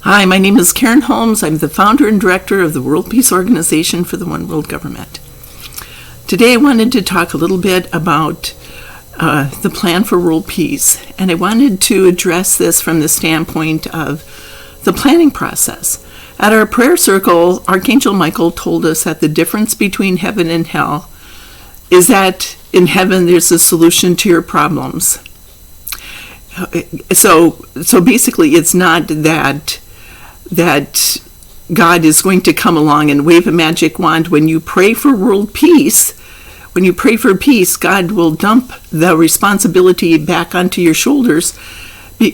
Hi, my name is Karen Holmes. I'm the founder and director of the World Peace Organization for the One World Government. Today I wanted to talk a little bit about the plan for world peace, and I wanted to address this from the standpoint of the planning process. At our prayer circle, Archangel Michael told us that the difference between heaven and hell is that in heaven there's a solution to your problems. So basically it's not that God is going to come along and wave a magic wand. When you pray for world peace, when you pray for peace, God will dump the responsibility back onto your shoulders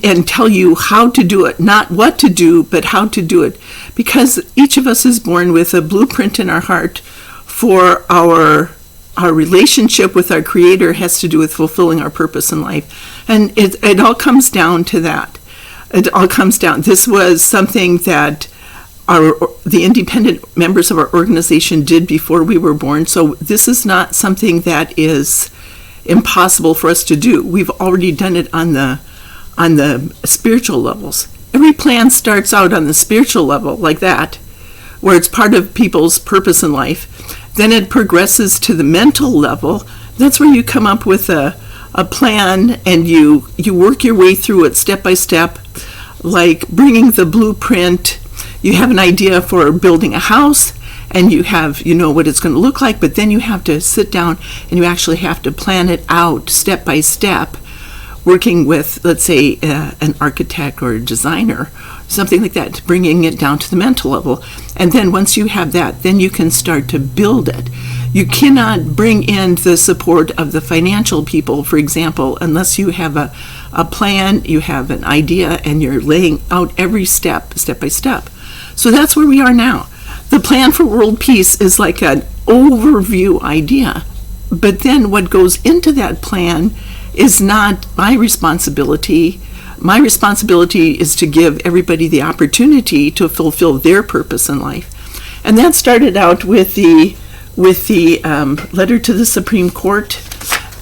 and tell you how to do it, not what to do, but how to do it. Because each of us is born with a blueprint in our heart for our relationship with our Creator has to do with fulfilling our purpose in life. And it all comes down to that. It all comes down. This was something that the independent members of our organization did before we were born. So this is not something that is impossible for us to do. We've already done it on the spiritual levels. Every plan starts out on the spiritual level like that, where it's part of people's purpose in life. Then it progresses to the mental level. That's where you come up with a plan and you work your way through it step by step, like bringing the blueprint. You have an idea for building a house and you know what it's going to look like, but then you have to sit down and you actually have to plan it out step by step, working with, let's say, an architect or a designer, something like that, bringing it down to the mental level. And then once you have that, then you can start to build it. You cannot bring in the support of the financial people, for example, unless you have a plan, you have an idea, and you're laying out every step by step. So that's where we are now. The plan for world peace is like an overview idea, but then what goes into that plan is not my responsibility. My responsibility is to give everybody the opportunity to fulfill their purpose in life. And that started out with the letter to the Supreme Court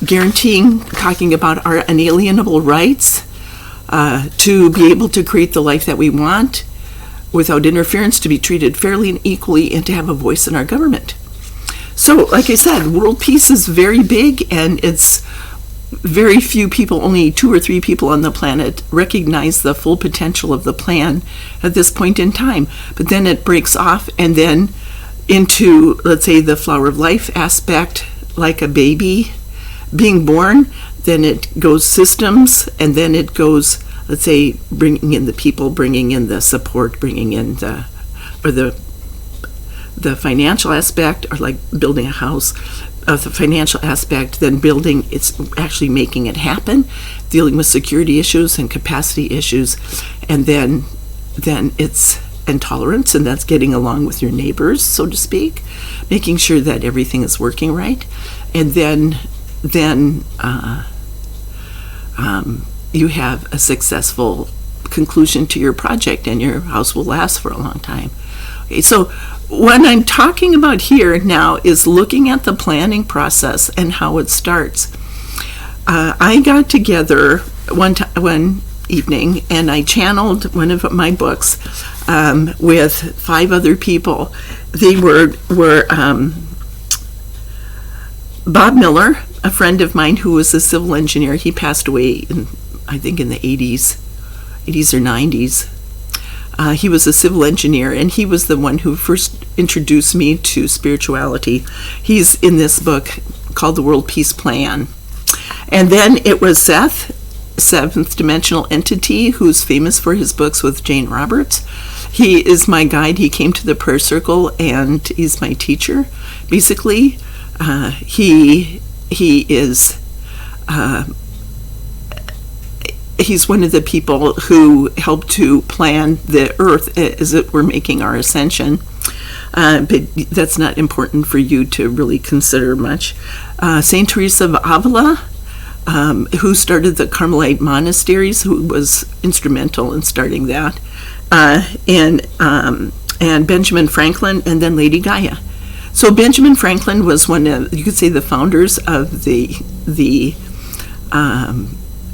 talking about our unalienable rights to be able to create the life that we want without interference, to be treated fairly and equally, and to have a voice in our government. So, like I said, world peace is very big, and it's very few people, only 2 or 3 people on the planet, recognize the full potential of the plan at this point in time. But then it breaks off and then into, let's say, the flower of life aspect, like a baby being born. Then it goes systems, and then it goes, let's say, bringing in the people, bringing in the support, bringing in the financial aspect, or like building a house. Of the financial aspect, then building, it's actually making it happen, dealing with security issues and capacity issues, and then it's intolerance, and that's getting along with your neighbors, so to speak, making sure that everything is working right, and then you have a successful conclusion to your project, and your house will last for a long time. Okay, so what I'm talking about here now is looking at the planning process and how it starts. I got together one evening and I channeled one of my books with 5 other people. They were Bob Miller, a friend of mine who was a civil engineer. He passed away, I think in the 80s or 90s. He was a civil engineer, and he was the one who first introduced me to spirituality. He's in this book called The World Peace Plan. And then it was Seth, Seventh Dimensional Entity, who's famous for his books with Jane Roberts. He is my guide. He came to the prayer circle, and he's my teacher. Basically, he is... he's one of the people who helped to plan the earth as it were making our ascension. But that's not important for you to really consider much. Saint Teresa of Avila, who started the Carmelite monasteries, who was instrumental in starting that, and Benjamin Franklin, and then Lady Gaia. So Benjamin Franklin was one of, you could say, the founders of the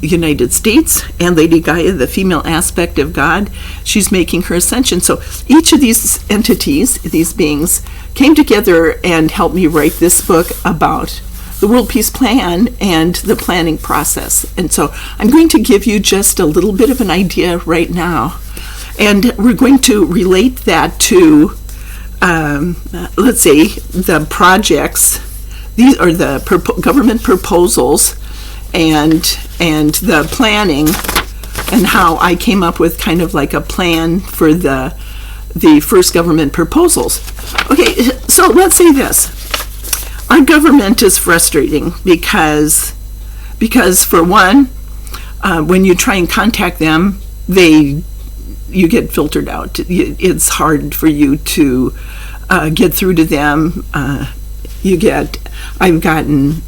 United States, and Lady Gaia, the female aspect of God. She's making her ascension. So each of these entities, these beings, came together and helped me write this book about the World Peace Plan and the planning process. And so I'm going to give you just a little bit of an idea right now. And we're going to relate that to, let's say, the projects. These are the government proposals and the planning, and how I came up with kind of like a plan for the first government proposals. Okay, so let's say this. Our government is frustrating because for one, when you try and contact them, you get filtered out. It's hard for you to get through to them. I've gotten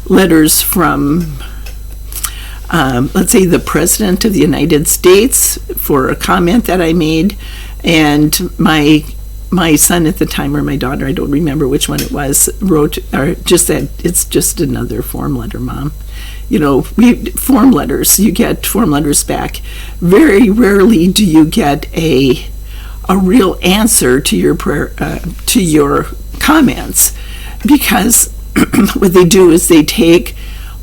letters from, let's say, the President of the United States for a comment that I made, and my son at the time, or my daughter, I don't remember which one it was, wrote, or just said, it's just another form letter, Mom. Form letters, you get form letters back. Very rarely do you get a real answer to your prayer, to your comments, because what they do is they take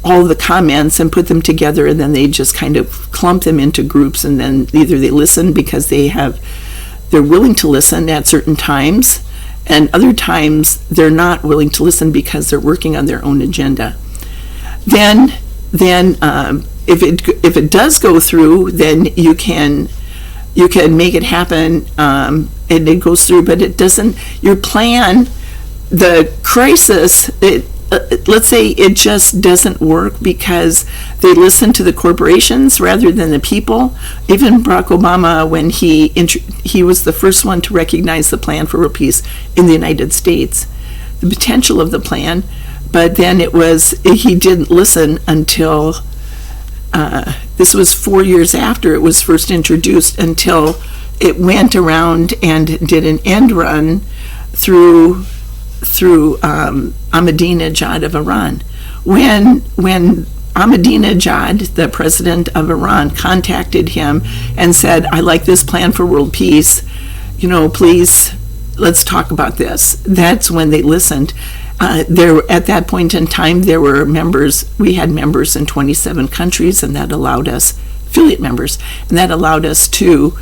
all the comments and put them together, and then they just kind of clump them into groups, and then either they listen because they're willing to listen at certain times, and other times they're not willing to listen because they're working on their own agenda. Then if it does go through, then you can make it happen, and it goes through, but it doesn't. Your plan, the crisis, let's say it just doesn't work because they listen to the corporations rather than the people. Even Barack Obama, when he was the first one to recognize the plan for world peace in the United States, the potential of the plan, but then he didn't listen until, this was 4 years after it was first introduced, until it went around and did an end run through Ahmadinejad of Iran. When Ahmadinejad, the president of Iran, contacted him and said, I like this plan for world peace, please, let's talk about this. That's when they listened. At that point in time, we had members in 27 countries, and that allowed us, affiliate members, and that allowed us to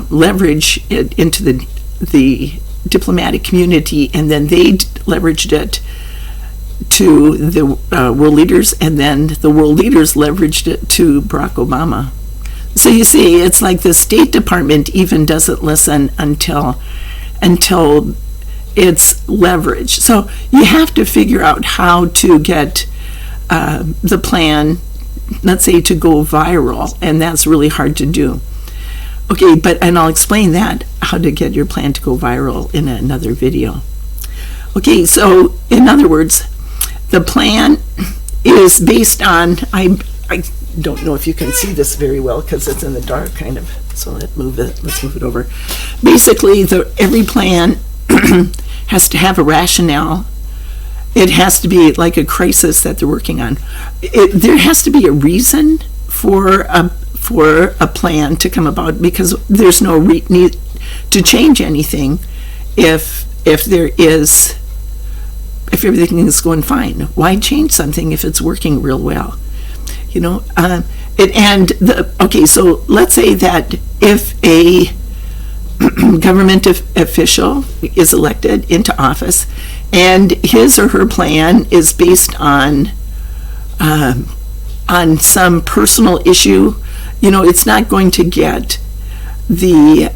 leverage it into the diplomatic community, and then they leveraged it to the world leaders, and then the world leaders leveraged it to Barack Obama. So you see, it's like the State Department even doesn't listen until it's leveraged. So you have to figure out how to get the plan, let's say, to go viral, and that's really hard to do. Okay, and I'll explain that, how to get your plan to go viral, in another video. Okay, so in other words, the plan is based on, I don't know if you can see this very well because it's in the dark kind of, so let's move it over. Basically, every plan has to have a rationale. It has to be like a crisis that they're working on. There has to be a reason for a plan to come about, because there's no need to change anything if everything is going fine. Why change something if it's working real well? So let's say that if a government official is elected into office and his or her plan is based on some personal issue, it's not going to get the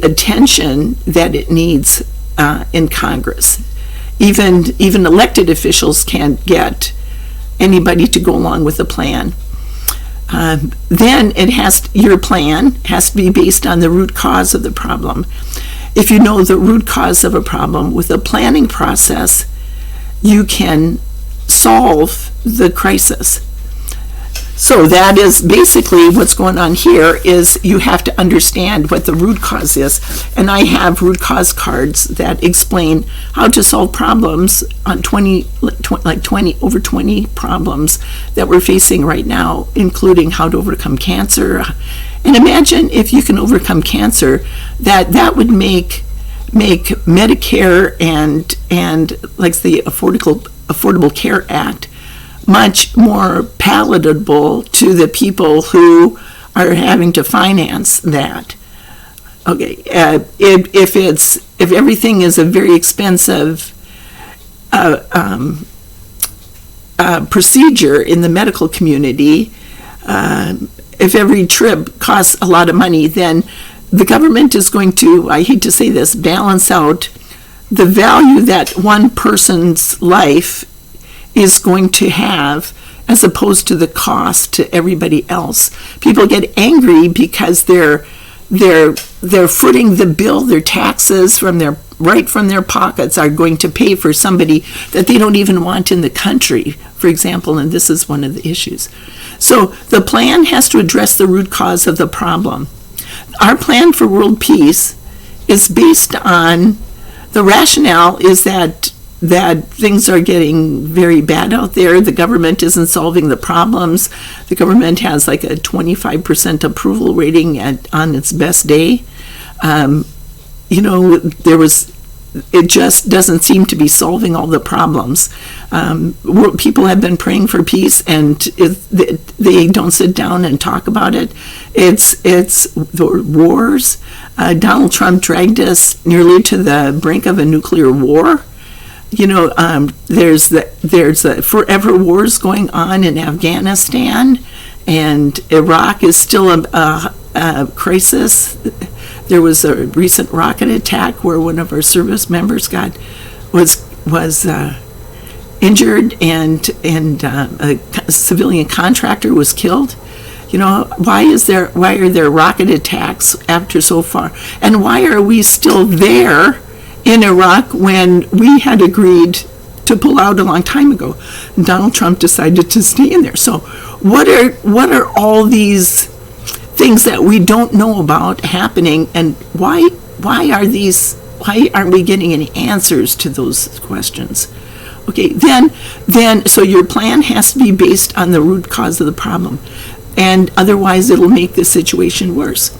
attention that it needs in Congress. Even elected officials can't get anybody to go along with the plan. Then your plan has to be based on the root cause of the problem. If you know the root cause of a problem with a planning process, you can solve the crisis. So that is basically what's going on here. Is you have to understand what the root cause is, and I have root cause cards that explain how to solve problems on 20 problems that we're facing right now, including how to overcome cancer. And imagine if you can overcome cancer, that would make Medicare and like the Affordable Care Act much more palatable to the people who are having to finance that. Okay, if everything is a very expensive procedure in the medical community, if every trip costs a lot of money, then the government is going to, I hate to say this, balance out the value that one person's life is going to have as opposed to the cost to everybody else. People get angry because they're footing the bill. Their taxes from their pockets are going to pay for somebody that they don't even want in the country, for example, and this is one of the issues. So the plan has to address the root cause of the problem. Our plan for world peace is based on, the rationale is that things are getting very bad out there. The government isn't solving the problems. The government has like a 25% approval rating on its best day. It just doesn't seem to be solving all the problems. People have been praying for peace, and they don't sit down and talk about it. It's the wars. Donald Trump dragged us nearly to the brink of a nuclear war. There's the forever wars going on in Afghanistan, and Iraq is still a crisis. There was a recent rocket attack where one of our service members was injured, and a civilian contractor was killed. Why are there rocket attacks after so far, and why are we still there in Iraq when we had agreed to pull out a long time ago? Donald Trump decided to stay in there. So what are all these things that we don't know about happening, and why aren't we getting any answers to those questions? Okay, then so your plan has to be based on the root cause of the problem, and otherwise it'll make the situation worse.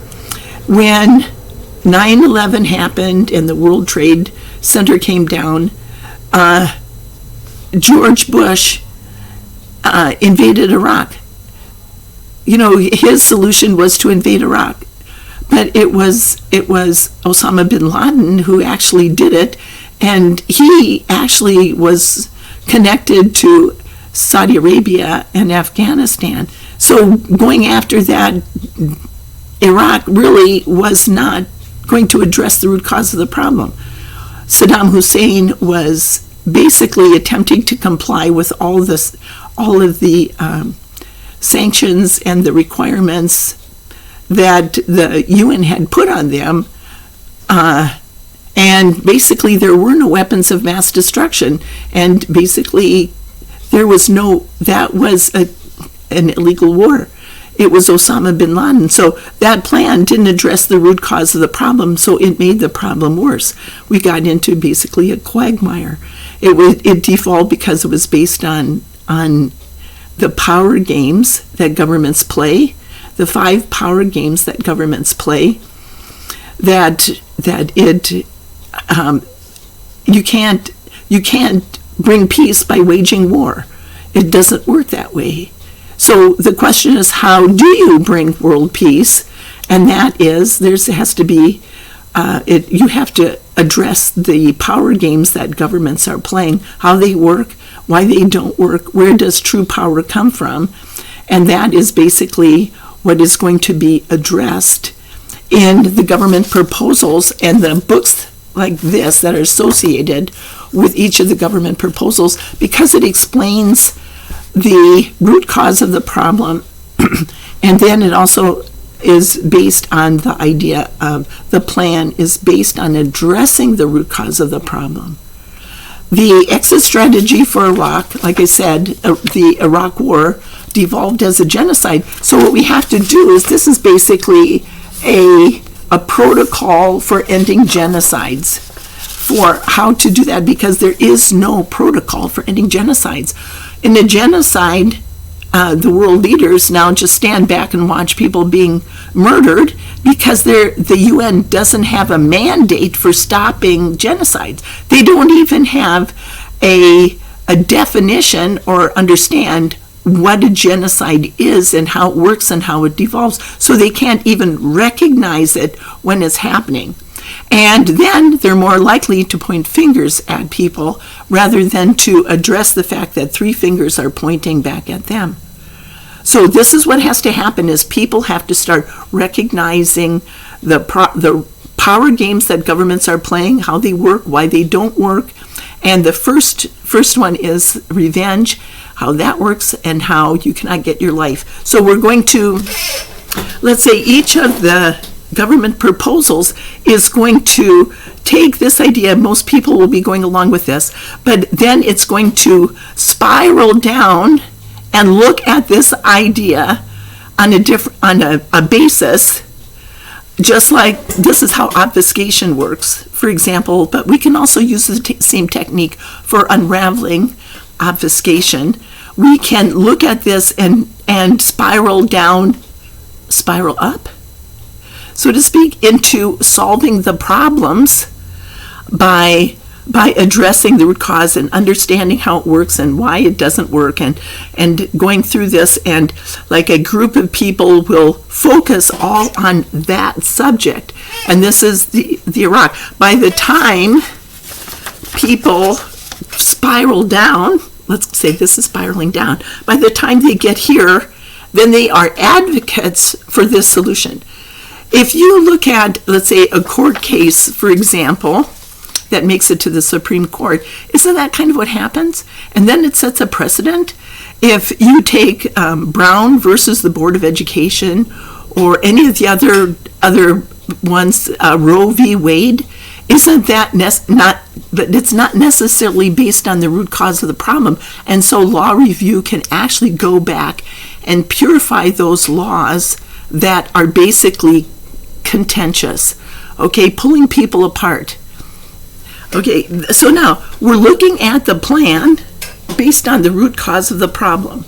When 9/11 happened and the World Trade Center came down, George Bush invaded Iraq. His solution was to invade Iraq, but it was Osama bin Laden who actually did it, and he actually was connected to Saudi Arabia and Afghanistan. So going after that, Iraq really was not going to address the root cause of the problem. Saddam Hussein was basically attempting to comply with all of the sanctions and the requirements that the UN had put on them, and basically there were no weapons of mass destruction, and basically that was an illegal war. It was Osama bin Laden. So that plan didn't address the root cause of the problem, so it made the problem worse. We got into basically a quagmire. It defaulted because it was based on the power games that governments play, the 5 power games that governments play, you can't bring peace by waging war. It doesn't work that way. So the question is, how do you bring world peace? And that is, you have to address the power games that governments are playing, how they work, why they don't work, where does true power come from, and that is basically what is going to be addressed in the government proposals and the books like this that are associated with each of the government proposals, because it explains the root cause of the problem, and then it also is based on the idea of the plan is based on addressing the root cause of the problem. The exit strategy for Iraq, like I said, the Iraq War devolved as a genocide. So what we have to do is, this is basically a protocol for ending genocides, for how to do that, because there is no protocol for ending genocides. In a genocide, the world leaders now just stand back and watch people being murdered because the UN doesn't have a mandate for stopping genocides. They don't even have a definition or understand what a genocide is and how it works and how it devolves. So they can't even recognize it when it's happening. And then they're more likely to point fingers at people rather than to address the fact that 3 fingers are pointing back at them. So this is what has to happen, is people have to start recognizing the power games that governments are playing, how they work, why they don't work. And the first one is revenge, how that works, and how you cannot get your life. So we're going to, let's say each of the government proposals is going to take this idea. Most people will be going along with this, but then it's going to spiral down and look at this idea on a basis, just like this is how obfuscation works, for example. But we can also use the same technique for unraveling obfuscation. We can look at this and spiral down, spiral up, so to speak, into solving the problems by addressing the root cause and understanding how it works and why it doesn't work, and going through this, and like a group of people will focus all on that subject. And this is the Iraq. By the time people spiral down, let's say this is spiraling down, by the time they get here, then they are advocates for this solution. If you look at, let's say, a court case, for example, that makes it to the Supreme Court, isn't that kind of what happens? And then it sets a precedent. If you take Brown versus the Board of Education, or any of the other ones, Roe v. Wade, isn't that but it's not necessarily based on the root cause of the problem. And so law review can actually go back and purify those laws that are basically contentious, okay, pulling people apart. Okay, so now we're looking at the plan based on the root cause of the problem.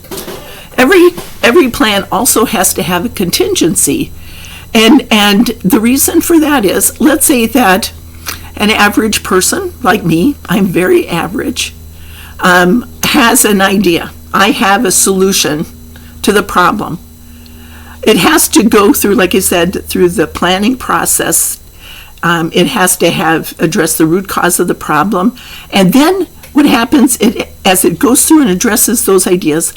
Every plan also has to have a contingency, and the reason for that is, let's say that an average person like me, I'm very average, has an idea. I have a solution to the problem. It has to go through, like I said, through the planning process. It has to address the root cause of the problem. And then what happens, as it goes through and addresses those ideas,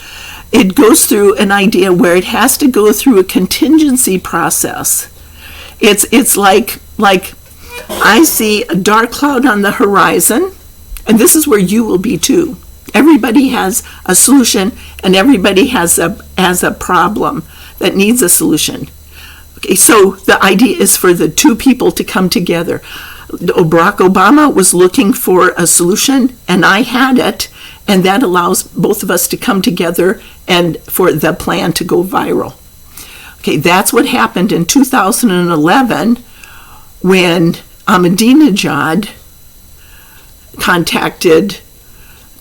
it goes through an idea where it has to go through a contingency process. It's like I see a dark cloud on the horizon, and this is where you will be too. Everybody has a solution, and everybody has a problem that needs a solution. Okay, so the idea is for the two people to come together. Barack Obama was looking for a solution, and I had it, and that allows both of us to come together and for the plan to go viral. Okay, that's what happened in 2011 when Ahmadinejad contacted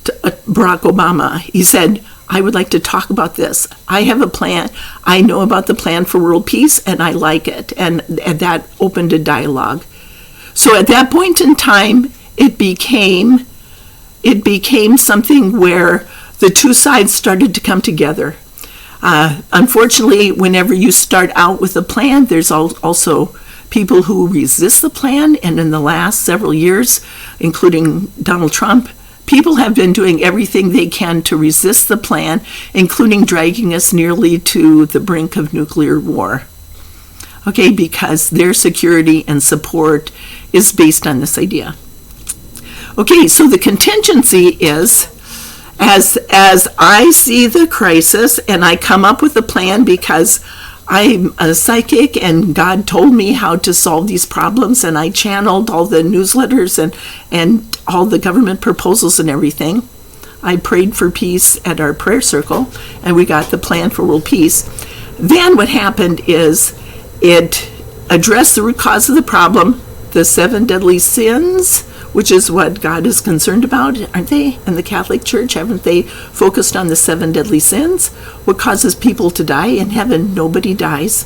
Barack Obama. He said, I would like to talk about this. I have a plan. I know about the plan for world peace, and I like it. And that opened a dialogue. So at that point in time, it became something where the two sides started to come together. Unfortunately, whenever you start out with a plan, there's also people who resist the plan. And in the last several years, including Donald Trump, people have been doing everything they can to resist the plan, including dragging us nearly to the brink of nuclear war. Okay, because their security and support is based on this idea. Okay, so the contingency is, as I see the crisis and I come up with a plan because I'm a psychic and God told me how to solve these problems, and I channeled all the newsletters and all the government proposals and everything. I prayed for peace at our prayer circle, and we got the plan for world peace. Then what happened is it addressed the root cause of the problem, the 7 deadly sins, which is what God is concerned about, aren't they? In the Catholic Church, haven't they focused on the 7 deadly sins? What causes people to die? In heaven, nobody dies.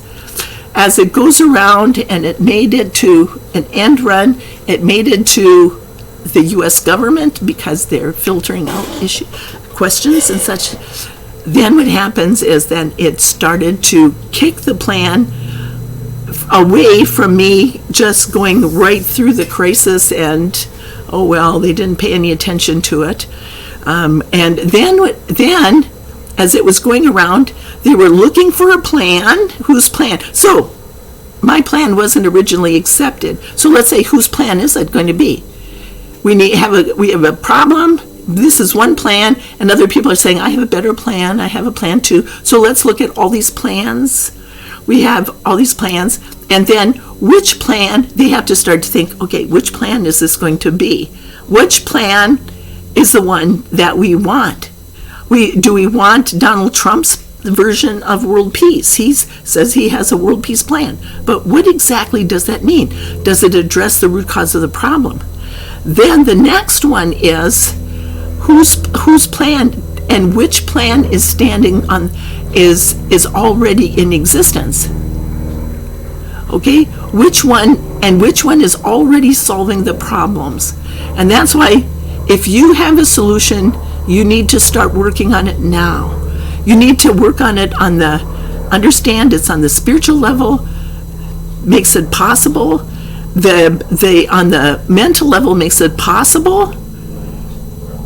As it goes around, and it made it to an end run, it made it to the U.S. government because they're filtering out questions and such. Then what happens is then it started to kick the plan away from me just going right through the crisis and, oh, well, they didn't pay any attention to it. And then, as it was going around, they were looking for a plan. Whose plan? So, my plan wasn't originally accepted. So let's say, whose plan is it going to be? We have a problem. This is one plan, and other people are saying, I have a better plan. I have a plan too. So let's look at all these plans. We have all these plans, and then which plan, they have to start to think, okay, which plan is this going to be? Which plan is the one that we want? Do we want Donald Trump's version of world peace? He says he has a world peace plan, but what exactly does that mean? Does it address the root cause of the problem? Then the next one is whose plan, and which plan is standing on is already in existence. Okay, which one is already solving the problems? And that's why if you have a solution, you need to start working on it now. You need to work on it understand it's on the spiritual level, makes it possible. On the mental level makes it possible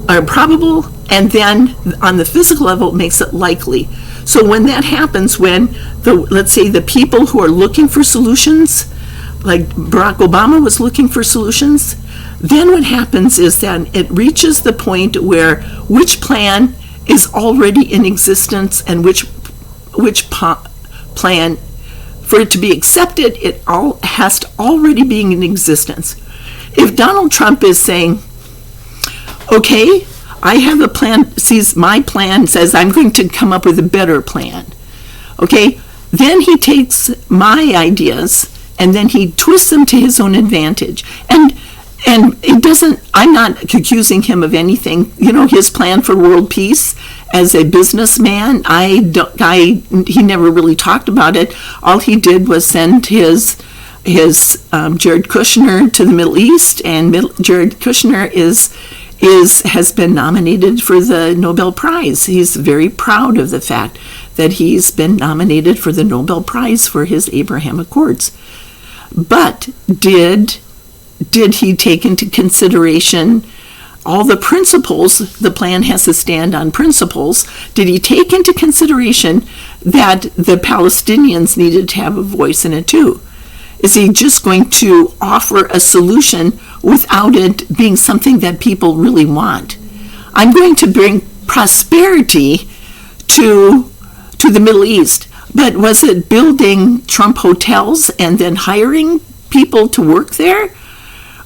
or probable, and then on the physical level makes it likely. So when that happens, when let's say the people who are looking for solutions, like Barack Obama was looking for solutions, then what happens is that it reaches the point where which plan is already in existence and which plan, for it to be accepted, it all has to already be in existence. If Donald Trump is saying, okay, I have a plan, sees my plan, says I'm going to come up with a better plan. Okay, then he takes my ideas and then he twists them to his own advantage. And it doesn't, I'm not accusing him of anything. You know, his plan for world peace as a businessman, he never really talked about it. All he did was send his Jared Kushner to the Middle East, and Jared Kushner has been nominated for the Nobel Prize. He's very proud of the fact that he's been nominated for the Nobel Prize for his Abraham Accords. But did he take into consideration all the principles? The plan has to stand on principles. Did he take into consideration that the Palestinians needed to have a voice in it too? Is he just going to offer a solution without it being something that people really want? I'm going to bring prosperity to the Middle East. But was it building Trump hotels and then hiring people to work there?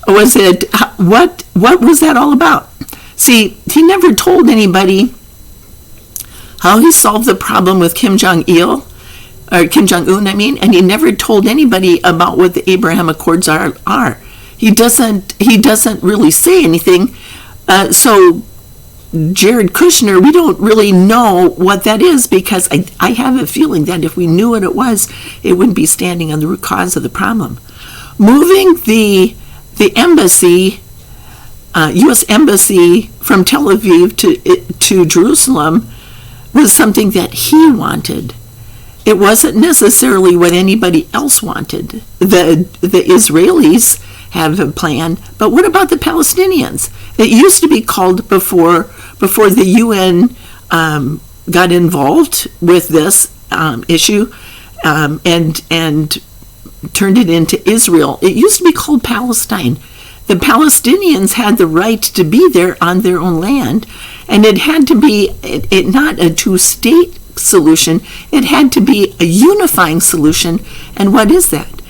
Or was it, what was that all about? See, he never told anybody how he solved the problem with Kim Jong-un, and he never told anybody about what the Abraham Accords are. He doesn't really say anything. So Jared Kushner, we don't really know what that is, because I have a feeling that if we knew what it was, it wouldn't be standing on the root cause of the problem. Moving the embassy, U.S. embassy from Tel Aviv to Jerusalem was something that he wanted. It wasn't necessarily what anybody else wanted. The Israelis have a plan, but what about the Palestinians? It used to be called before the UN got involved with this issue and turned it into Israel. It used to be called Palestine. The Palestinians had the right to be there on their own land, and it had to be not a two-state solution. It had to be a unifying solution. And what is that?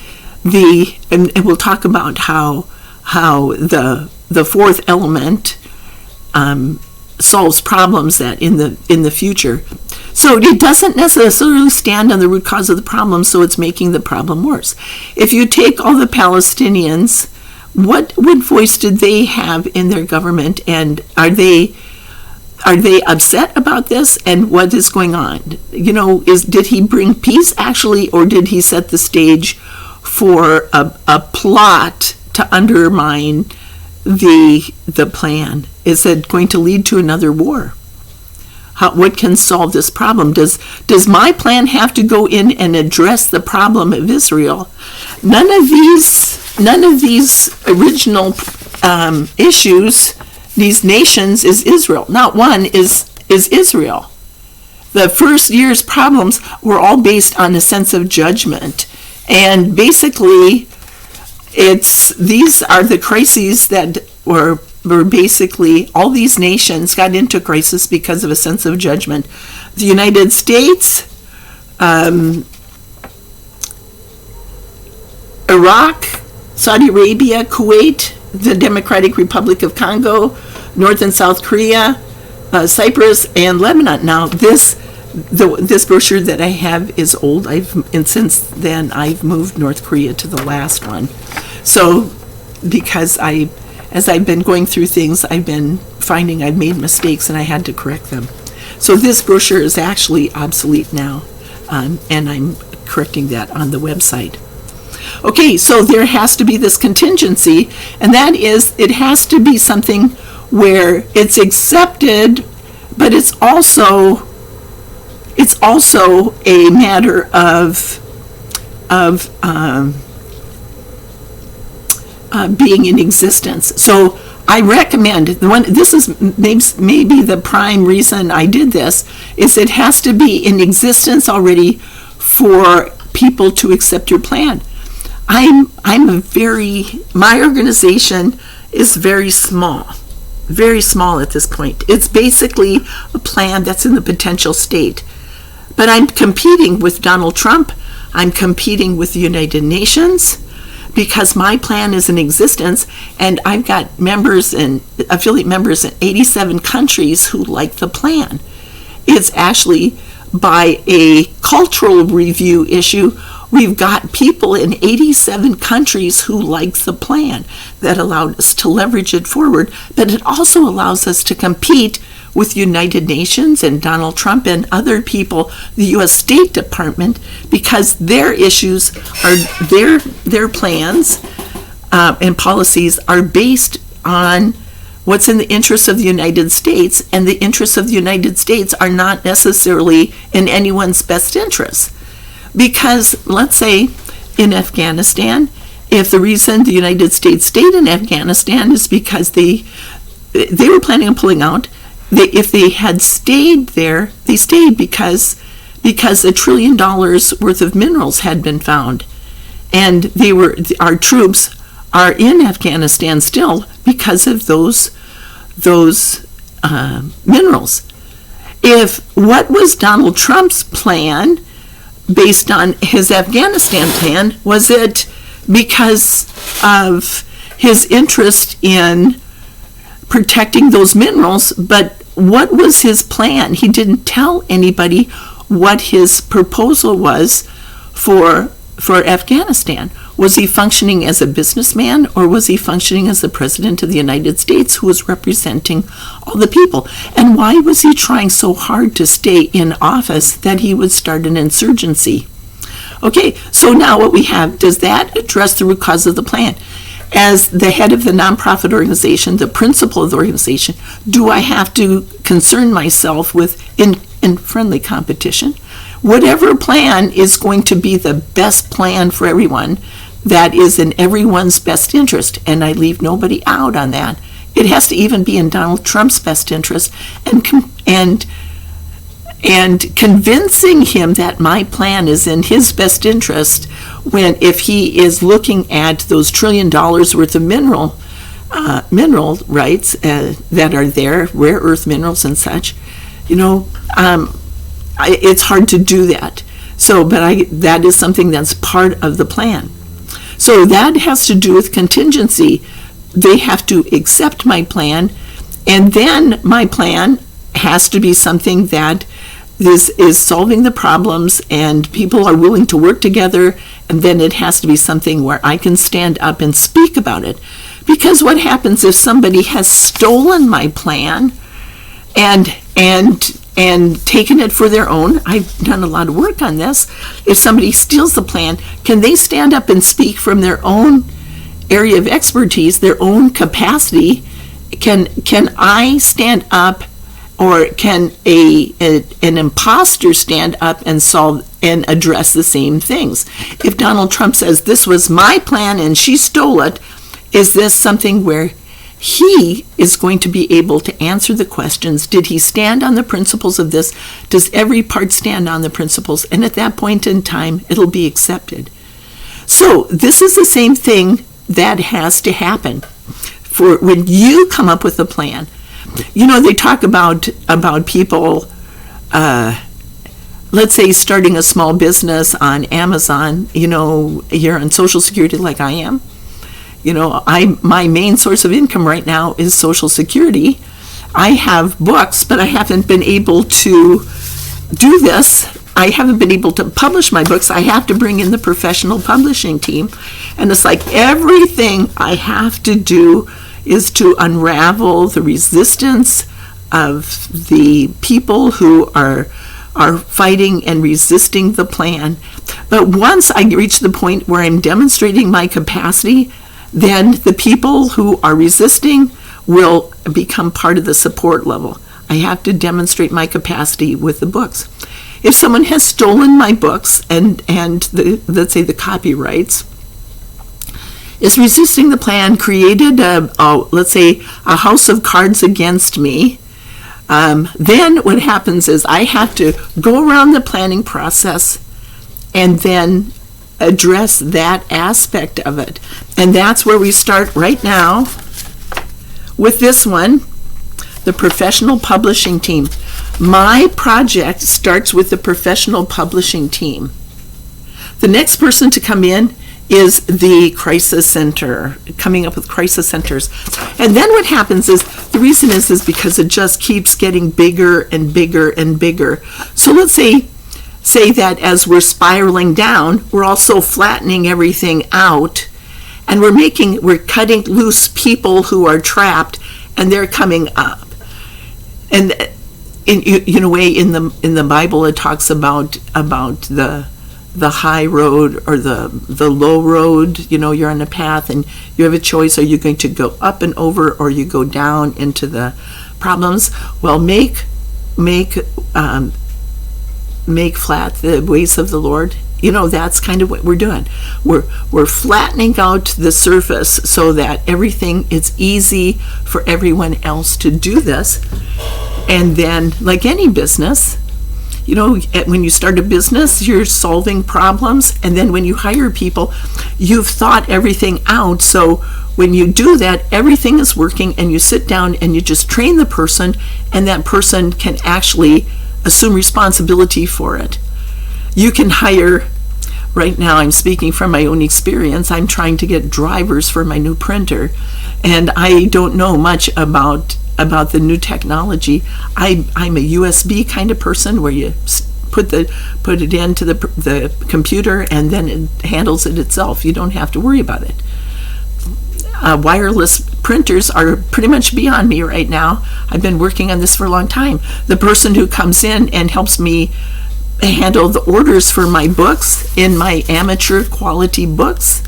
And we'll talk about how the fourth element solves problems that in the future. So it doesn't necessarily stand on the root cause of the problem, so it's making the problem worse. If you take all the Palestinians, what voice did they have in their government, and are they upset about this, and what is going on? Did he bring peace actually, or did he set the stage for a plot to undermine the plan? Is it going to lead to another war? What can solve this problem? Does my plan have to go in and address the problem of Israel? None of these original issues, these nations, is Israel. Not one is Israel. The first year's problems were all based on a sense of judgment, and basically, these are the crises that were basically, all these nations got into crisis because of a sense of judgment. The United States, Iraq, Saudi Arabia, Kuwait, the Democratic Republic of Congo, North and South Korea, Cyprus, and Lebanon. Now, this brochure that I have is old. And since then I've moved North Korea to the last one. So, because as I've been going through things, I've been finding I've made mistakes and I had to correct them. So this brochure is actually obsolete now, and I'm correcting that on the website. Okay, so there has to be this contingency, and that is, it has to be something where it's accepted, but it's also a matter of being in existence. So I recommend this is maybe the prime reason I did this, is it has to be in existence already for people to accept your plan. My organization is very small at this point. It's basically a plan that's in the potential state. But I'm competing with Donald Trump. I'm competing with the United Nations, because my plan is in existence, and I've got affiliate members in 87 countries who like the plan. It's actually, by a cultural review issue, we've got people in 87 countries who like the plan. That allowed us to leverage it forward, but it also allows us to compete with United Nations and Donald Trump and other people, the U.S. State Department, because their issues are their plans and policies are based on what's in the interests of the United States, and the interests of the United States are not necessarily in anyone's best interest. Because, let's say, in Afghanistan, if the reason the United States stayed in Afghanistan is because they were planning on pulling out, if they had stayed there, they stayed because $1 trillion worth of minerals had been found, and our troops are in Afghanistan still because of those minerals. If what was Donald Trump's plan, based on his Afghanistan plan, was it because of his interest in protecting those minerals? But what was his plan? He didn't tell anybody what his proposal was for Afghanistan. Was he functioning as a businessman, or was he functioning as the President of the United States, who was representing all the people? And why was he trying so hard to stay in office that he would start an insurgency? Okay, so now what we have, does that address the root cause of the plan? As the head of the nonprofit organization, the principal of the organization, do I have to concern myself with in friendly competition? Whatever plan is going to be the best plan for everyone, that is in everyone's best interest, and I leave nobody out on that. It has to even be in Donald Trump's best interest, and convincing him that my plan is in his best interest, when if he is looking at those $1 trillion worth of mineral rights that are there, rare earth minerals and such, it's hard to do that. So, but that is something that's part of the plan. So that has to do with contingency. They have to accept my plan, And then my plan has to be something that is solving the problems and people are willing to work together, and then it has to be something where I can stand up and speak about it. Because what happens if somebody has stolen my plan and taken it for their own? I've done a lot of work on this. If somebody steals the plan, can they stand up and speak from their own area of expertise, their own capacity? Can I stand up, or can an imposter stand up and solve and address the same things? If Donald Trump says this was my plan and she stole it, is this something where he is going to be able to answer the questions? Did he stand on the principles of this? Does every part stand on the principles? And at that point in time, it'll be accepted. So this is the same thing that has to happen for when you come up with a plan. You know, they talk about people, let's say starting a small business on Amazon. You know, you're on Social Security like I am. You know, my main source of income right now is Social Security. I have books, but I haven't been able to do this. I haven't been able to publish my books. I have to bring in the professional publishing team. And it's like everything I have to do is to unravel the resistance of the people who are fighting and resisting the plan. But once I reach the point where I'm demonstrating my capacity, then the people who are resisting will become part of the support level. I have to demonstrate my capacity with the books. If someone has stolen my books and let's say the copyrights, is resisting the plan, created let's say a house of cards against me, then what happens is I have to go around the planning process and then address that aspect of it. And that's where we start right now with this one, the professional publishing team. My project starts with the professional publishing team. The next person to come in is the crisis center, coming up with crisis centers. And then what happens is, the reason is because it just keeps getting bigger and bigger and bigger. So let's say that as we're spiraling down, we're also flattening everything out, and we're cutting loose people who are trapped, and they're coming up. And in a way, in the Bible, it talks about the high road or the low road. You know, you're on a path and you have a choice. Are you going to go up and over, or you go down into the problems? Well, make flat the ways of the Lord. You know, that's kind of what we're doing. We're flattening out the surface so that everything is easy for everyone else to do this. And then, like any business, you know, when you start a business, you're solving problems, and then when you hire people, you've thought everything out. So when you do that, everything is working, and you sit down and you just train the person, and that person can actually assume responsibility for it. You can hire, right now I'm speaking from my own experience, I'm trying to get drivers for my new printer, and I don't know much about the new technology. I'm a USB kind of person where you put it into the computer and then it handles it itself. You don't have to worry about it. Wireless printers are pretty much beyond me right now. I've been working on this for a long time. The person who comes in and helps me handle the orders for my books in my amateur quality books,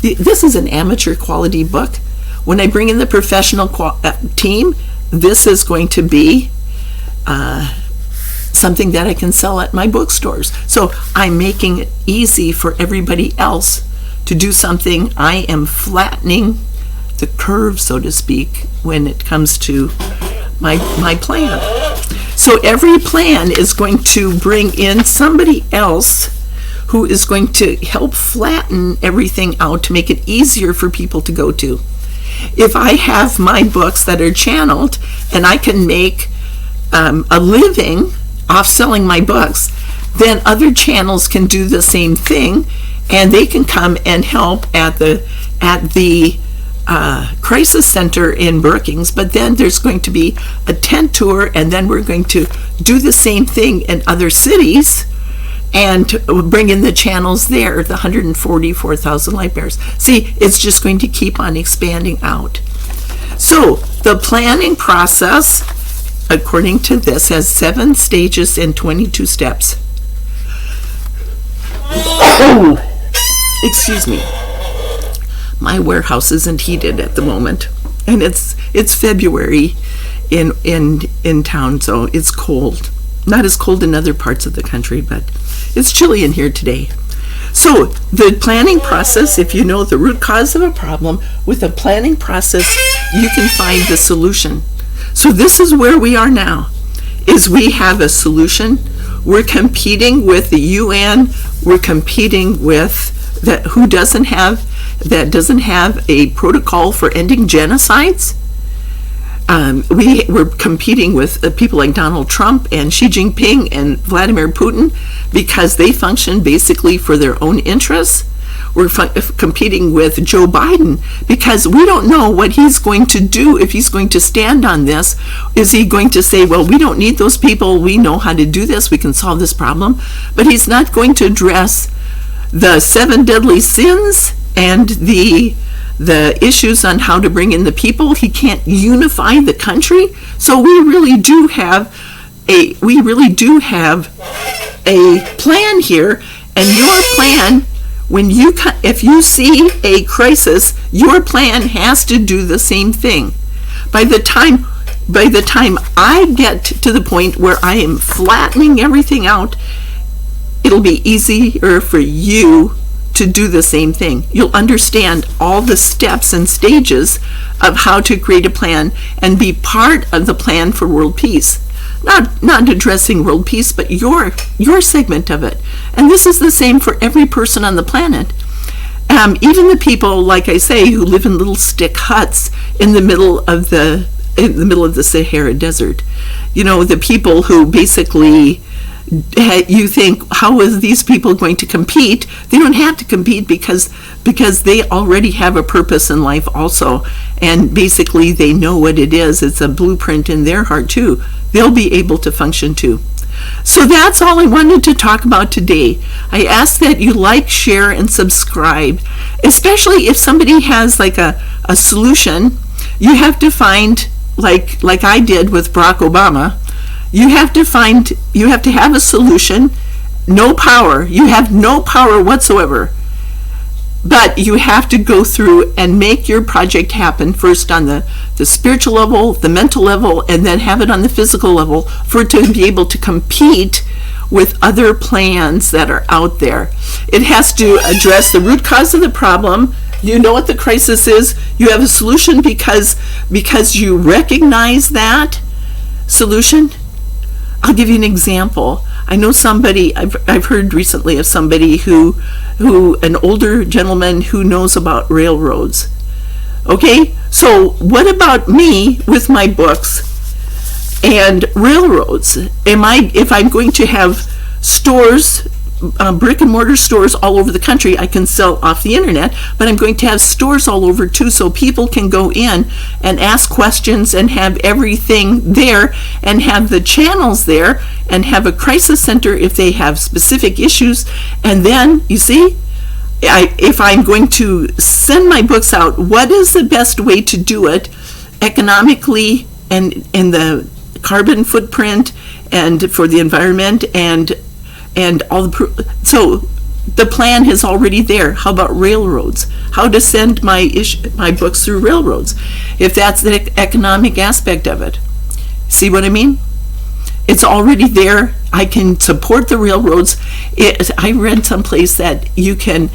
this is an amateur quality book. When I bring in the professional team, this is going to be something that I can sell at my bookstores. So I'm making it easy for everybody else to do something. I am flattening the curve, so to speak, when it comes to my plan. So every plan is going to bring in somebody else who is going to help flatten everything out to make it easier for people to go to. If I have my books that are channeled and I can make a living off selling my books, then other channels can do the same thing, and they can come and help at the crisis center in Brookings, but then there's going to be a tent tour, and then we're going to do the same thing in other cities and bring in the channels there, the 144,000 light bearers. See, it's just going to keep on expanding out. So the planning process, according to this, has 7 stages and 22 steps. Excuse me. My warehouse isn't heated at the moment, and it's February in town, so it's cold. Not as cold in other parts of the country, but it's chilly in here today. So the planning process, if you know the root cause of a problem, with a planning process, you can find the solution. So this is where we are now, is we have a solution. We're competing with the UN. We're competing with who doesn't have a protocol for ending genocides. We're competing with people like Donald Trump and Xi Jinping and Vladimir Putin because they function basically for their own interests. We're competing with Joe Biden because we don't know what he's going to do, if he's going to stand on this. Is he going to say, well, we don't need those people, we know how to do this, we can solve this problem? But he's not going to address the 7 deadly sins and the issues on how to bring in the people. He can't unify the country. So we really do have a plan here, and your plan, if you see a crisis, your plan has to do the same thing. By the time I get to the point where I am flattening everything out, it'll be easier for you to do the same thing. You'll understand all the steps and stages of how to create a plan and be part of the plan for world peace. Not addressing world peace, but your segment of it. And this is the same for every person on the planet. Even the people, like I say, who live in little stick huts in the middle of the Sahara Desert. You know, the people who basically, you think, how is these people going to compete? They don't have to compete because they already have a purpose in life also, and basically they know what it is. It's a blueprint in their heart too. They'll be able to function too. So that's all I wanted to talk about today. I ask that you like, share, and subscribe, especially if somebody has like a solution. You have to find, like I did with Barack Obama, you have to have a solution. No power. You have no power whatsoever. But you have to go through and make your project happen, first on the spiritual level, the mental level, and then have it on the physical level for it to be able to compete with other plans that are out there. It has to address the root cause of the problem. You know what the crisis is. You have a solution because you recognize that solution. I'll give you an example. I know somebody, I've heard recently of somebody who an older gentleman who knows about railroads. Okay, so what about me with my books and railroads? If I'm going to have stores, brick and mortar stores all over the country, I can sell off the internet, but I'm going to have stores all over too, so people can go in and ask questions and have everything there and have the channels there and have a crisis center if they have specific issues. And then, you see, if I'm going to send my books out, what is the best way to do it economically and in the carbon footprint and for the environment and all so the plan is already there. How about railroads? How to send my books through railroads, if that's the economic aspect of it. See what I mean? It's already there. I can support the railroads. I read someplace that you can,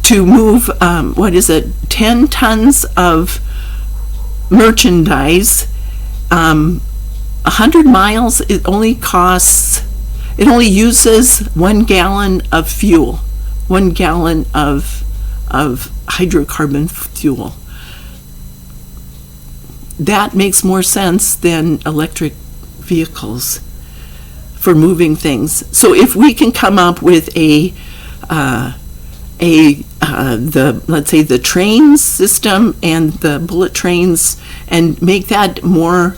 to move 10 tons of merchandise 100 miles, it only uses 1 gallon of fuel, 1 gallon of hydrocarbon fuel. That makes more sense than electric vehicles for moving things. So if we can come up with a let's say the train system and the bullet trains, and make that more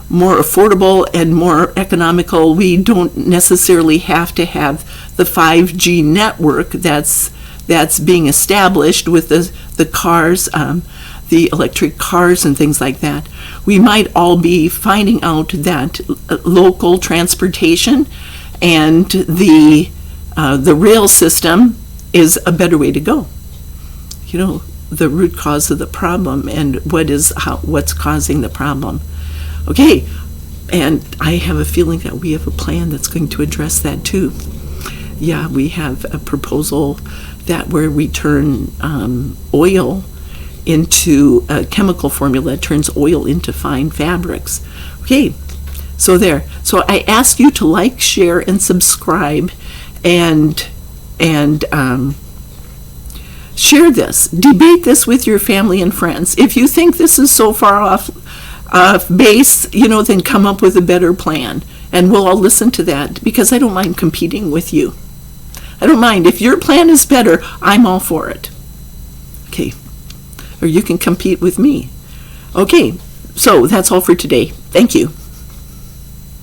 affordable and more economical. We don't necessarily have to have the 5G network that's being established with the cars, the electric cars and things like that. We might all be finding out that local transportation and the rail system is a better way to go. The root cause of the problem and what's causing the problem. Okay, and I have a feeling that we have a plan that's going to address that too. Yeah, we have a proposal where we turn oil into a chemical formula that turns oil into fine fabrics. Okay, so there. So I ask you to like, share, and subscribe, and share this. Debate this with your family and friends. If you think this is so far off base, then come up with a better plan, and we'll all listen to that, because I don't mind competing with you. I don't mind. If your plan is better, I'm all for it. Okay. Or you can compete with me. Okay, so that's all for today. Thank you.